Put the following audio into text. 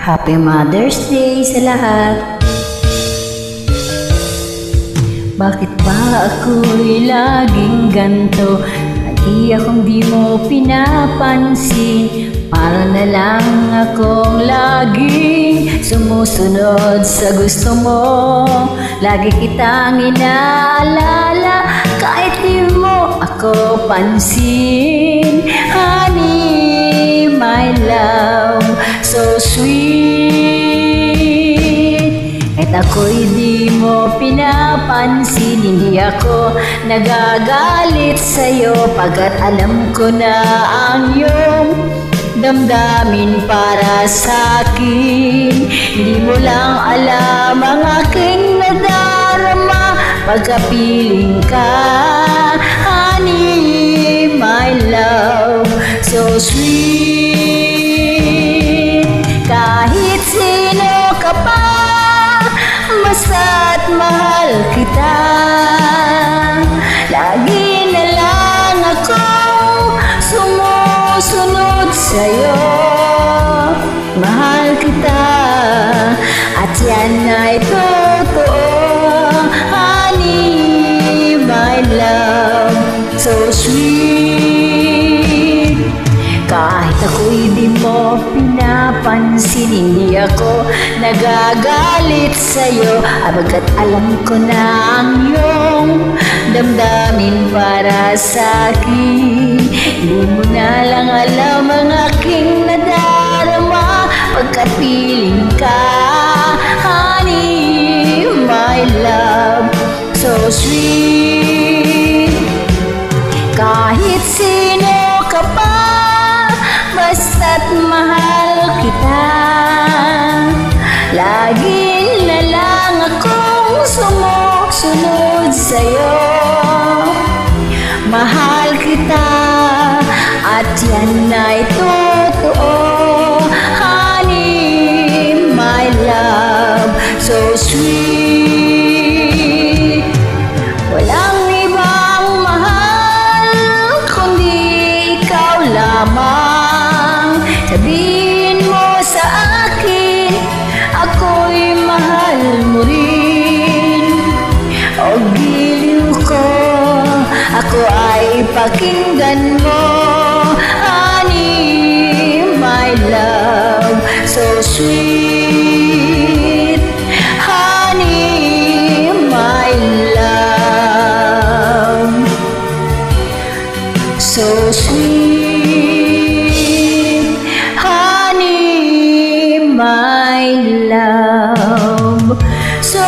Happy Mother's Day sa lahat. Bakit ba ako'y laging ganto? Lagi akong di mo pinapansin. Para na lang akong laging sumusunod sa gusto mo. Lagi kitang inaalala kahit di mo ako pansin. Honey, my love, so sweet. Kahit ako'y di mo pinapansin, hindi ako nagagalit sa'yo, pagkat alam ko na ang iyong damdamin para sa'kin. Hindi mo lang alam ang aking nadarama pagkapiling ka. Honey, my love, so sweet. Kahit sino ka pa, basta't mahal kita. Lagi na lang ako sumusunod sa'yo. Mahal kita, at yan ay totoo. Honey, my love, so sweet. Kahit ako'y di mo pinapansin, hindi ako nagagalit sa'yo, pagkat alam ko na ang iyong damdamin para sa'kin. Hindi mo na lang alam ang aking nadarama pagkat piling ka. Honey, my love, so sweet. Kahit sino ka pa, basta't mahal kita. Lagi na lang akong sumusunod sa'yo. Mahal kita, at yan ay totoo. Honey, my love, so sweet. Walang ibang mahal kundi ikaw lamang. Sabihin mo sa akin, ako'y mahal mo rin. O giliw ko, ako ay pakinggan mo. Honey, my love, so sweet. Honey, my love, so sweet. Honey, my love, so